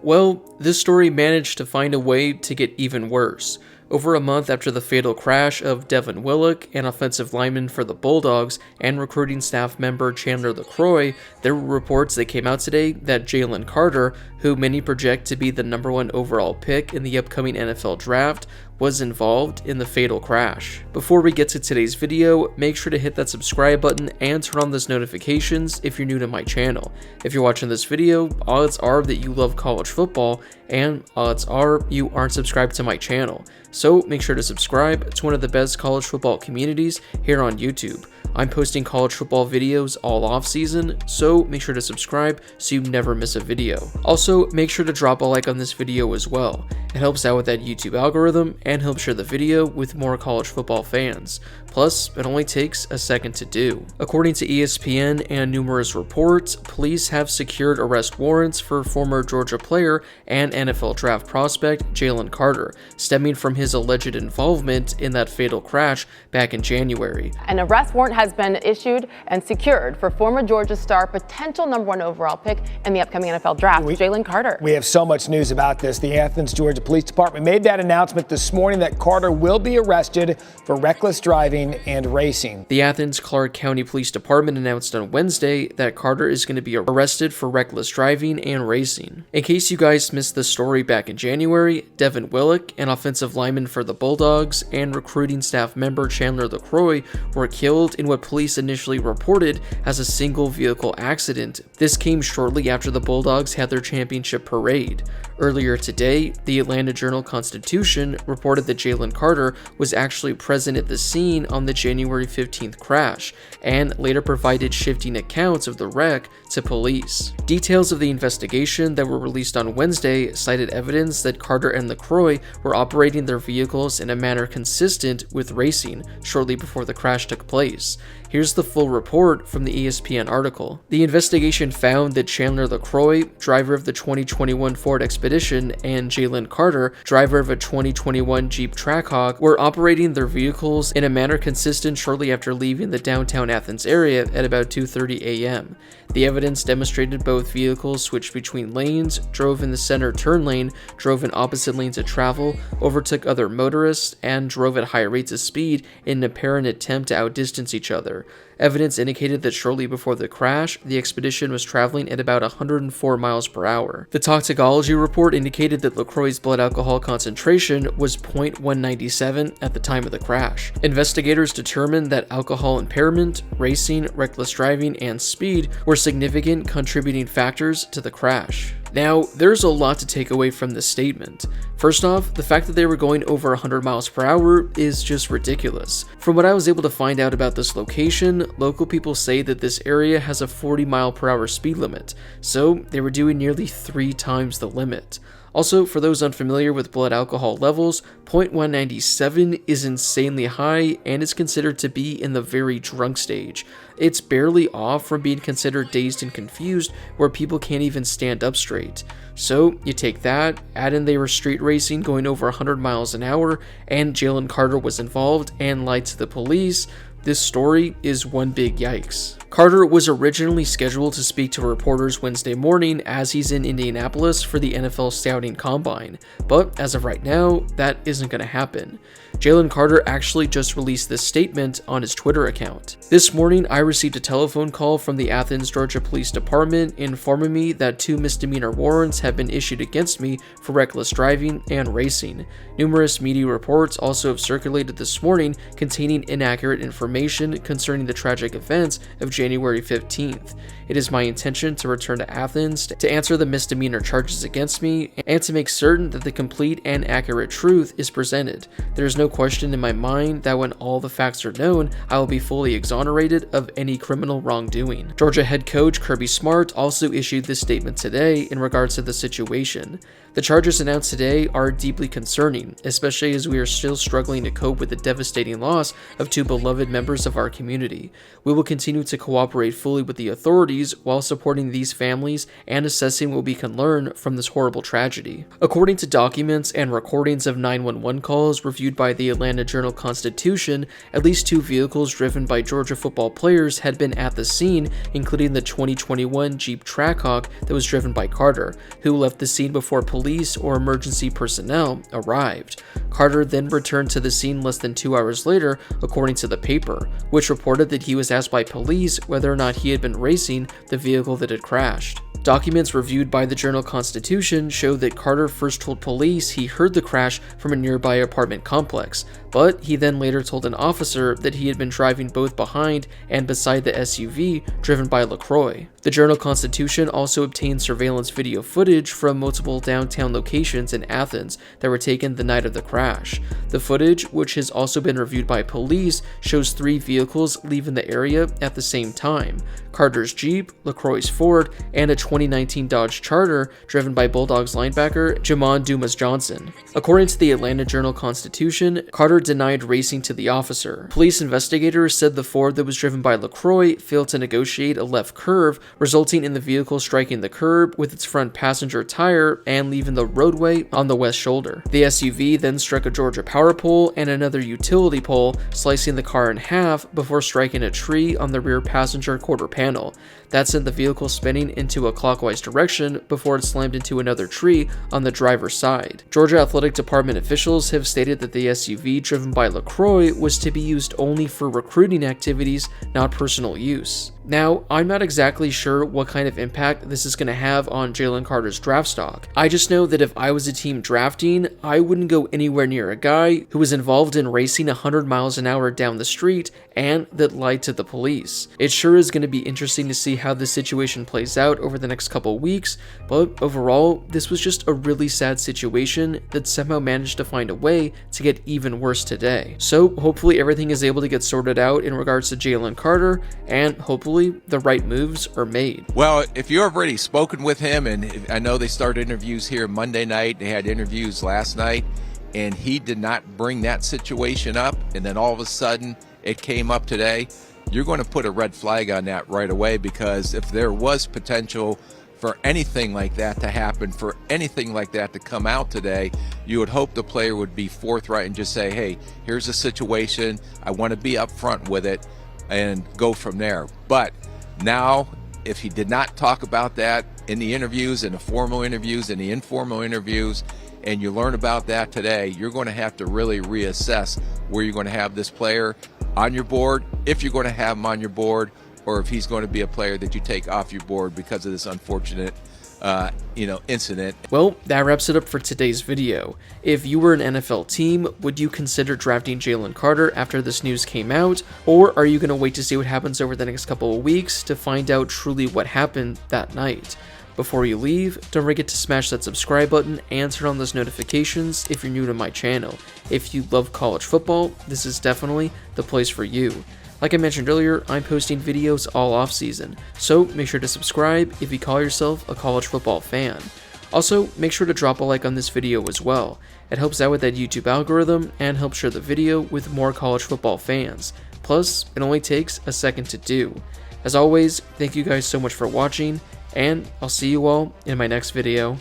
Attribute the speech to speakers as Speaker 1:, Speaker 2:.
Speaker 1: Well, this story managed to find a way to get even worse. Over a month after the fatal crash of Devin Willock, an offensive lineman for the Bulldogs, and recruiting staff member Chandler LaCroix, there were reports that came out today that Jalen Carter, who many project to be the #1 overall pick in the upcoming NFL draft, was involved in the fatal crash. Before we get to today's video, make sure to hit that subscribe button and turn on those notifications if you're new to my channel. If you're watching this video, odds are that you love college football, and odds are you aren't subscribed to my channel. So make sure to subscribe. It's one of the best college football communities here on YouTube. I'm posting college football videos all off season, so make sure to subscribe so you never miss a video. Also, make sure to drop a like on this video as well. It helps out with that YouTube algorithm and helps share the video with more college football fans. Plus, it only takes a second to do. According to ESPN and numerous reports, police have secured arrest warrants for former Georgia player and NFL draft prospect Jalen Carter, stemming from his alleged involvement in that fatal crash back in January.
Speaker 2: An arrest warrant has been issued and secured for former Georgia star, potential #1 overall pick in the upcoming NFL draft, Jalen Carter.
Speaker 3: We have so much news about this. The Athens, Georgia Police Department made that announcement this morning that Carter will be arrested for reckless driving and racing.
Speaker 1: The Athens Clark County Police Department announced on Wednesday that Carter is going to be arrested for reckless driving and racing. In case you guys missed the story back in January, Devin Willock, an offensive lineman for the Bulldogs, and recruiting staff member Chandler LaCroix were killed in what police initially reported as a single vehicle accident. This came shortly after the Bulldogs had their championship parade. Earlier today, the Atlanta Journal-Constitution reported that Jalen Carter was actually present at the scene on the January 15th crash, and later provided shifting accounts of the wreck to police. Details of the investigation that were released on Wednesday cited evidence that Carter and LaCroix were operating their vehicles in a manner consistent with racing shortly before the crash took place. Here's the full report from the ESPN article. The investigation found that Chandler LaCroix, driver of the 2021 Ford Expedition, and Jalen Carter, driver of a 2021 Jeep Trackhawk, were operating their vehicles in a manner consistent shortly after leaving the downtown Athens area at about 2:30 a.m. The evidence demonstrated both vehicles switched between lanes, drove in the center turn lane, drove in opposite lanes of travel, overtook other motorists, and drove at high rates of speed in an apparent attempt to outdistance each other. Evidence indicated that shortly before the crash, the Expedition was traveling at about 104 miles per hour. The toxicology report indicated that LaCroix's blood alcohol concentration was 0.197 at the time of the crash. Investigators determined that alcohol impairment, racing, reckless driving, and speed were significant contributing factors to the crash. Now, there's a lot to take away from this statement. First off, the fact that they were going over 100 miles per hour is just ridiculous. From what I was able to find out about this location, local people say that this area has a 40 mile per hour speed limit, so they were doing nearly 3 times the limit. Also, for those unfamiliar with blood alcohol levels, 0.197 is insanely high and is considered to be in the very drunk stage. It's barely off from being considered dazed and confused, where people can't even stand up straight. So you take that, add in they were street racing going over 100 miles an hour, and Jalen Carter was involved and lied to the police. This story is one big yikes. Carter was originally scheduled to speak to reporters Wednesday morning as he's in Indianapolis for the NFL Scouting Combine, but as of right now, that isn't going to happen. Jalen Carter actually just released this statement on his Twitter account. This morning, I received a telephone call from the Athens, Georgia Police Department informing me that 2 misdemeanor warrants have been issued against me for reckless driving and racing. Numerous media reports also have circulated this morning containing inaccurate information concerning the tragic events of January 15th. It is my intention to return to Athens to answer the misdemeanor charges against me and to make certain that the complete and accurate truth is presented. There is no question in my mind that when all the facts are known, I will be fully exonerated of any criminal wrongdoing. Georgia head coach Kirby Smart also issued this statement today in regards to the situation. The charges announced today are deeply concerning, especially as we are still struggling to cope with the devastating loss of 2 beloved members of our community. We will continue to cooperate fully with the authorities while supporting these families and assessing what we can learn from this horrible tragedy. According to documents and recordings of 911 calls reviewed by the Atlanta Journal-Constitution, at least 2 vehicles driven by Georgia football players had been at the scene, including the 2021 Jeep Trackhawk that was driven by Carter, who left the scene before police or emergency personnel arrived. Carter then returned to the scene less than 2 hours later, according to the paper, which reported that he was asked by police whether or not he had been racing the vehicle that had crashed. Documents reviewed by the Journal-Constitution show that Carter first told police he heard the crash from a nearby apartment complex, but he then later told an officer that he had been driving both behind and beside the SUV driven by LaCroix. The Journal-Constitution also obtained surveillance video footage from multiple downtown locations in Athens that were taken the night of the crash. The footage, which has also been reviewed by police, shows 3 vehicles leaving the area at the same time: Carter's Jeep, LaCroix's Ford, and a 2019 Dodge Charger driven by Bulldogs linebacker Jamon Dumas-Johnson. According to the Atlanta Journal-Constitution, Carter denied racing to the officer. Police investigators said the Ford that was driven by LaCroix failed to negotiate a left curve, resulting in the vehicle striking the curb with its front passenger tire and leaving the roadway on the west shoulder. The SUV then struck a Georgia power pole and another utility pole, slicing the car in half before striking a tree on the rear passenger quarter panel. That sent the vehicle spinning into a clockwise direction before it slammed into another tree on the driver's side. Georgia Athletic Department officials have stated that the SUV driven by LaCroix was to be used only for recruiting activities, not personal use. Now, I'm not exactly sure what kind of impact this is going to have on Jalen Carter's draft stock. I just know that if I was a team drafting, I wouldn't go anywhere near a guy who was involved in racing 100 miles an hour down the street and that lied to the police. It sure is going to be interesting to see how this situation plays out over the next couple weeks, but overall, this was just a really sad situation that somehow managed to find a way to get even worse today. So hopefully everything is able to get sorted out in regards to Jalen Carter, and hopefully the right moves are made.
Speaker 4: Well, if you've already spoken with him, and I know they started interviews here Monday night, they had interviews last night, and he did not bring that situation up, and then all of a sudden it came up today, you're going to put a red flag on that right away, because if there was potential for anything like that to happen, for anything like that to come out today, you would hope the player would be forthright and just say, hey, here's a situation, I want to be upfront with it, and go from there. But now, if he did not talk about that in the interviews, in the formal interviews, in the informal interviews, and you learn about that today, you're going to have to really reassess where you're going to have this player on your board, if you're going to have him on your board, or if he's going to be a player that you take off your board because of this unfortunate incident.
Speaker 1: Well, that wraps it up for today's video. If you were an NFL team, would you consider drafting Jalen Carter after this news came out, or are you going to wait to see what happens over the next couple of weeks to find out truly what happened that night? Before you leave, don't forget to smash that subscribe button and turn on those notifications if you're new to my channel. If you love college football, this is definitely the place for you. Like I mentioned earlier, I'm posting videos all off season, so make sure to subscribe if you call yourself a college football fan. Also, make sure to drop a like on this video as well. It helps out with that YouTube algorithm and helps share the video with more college football fans. Plus, it only takes a second to do. As always, thank you guys so much for watching, and I'll see you all in my next video.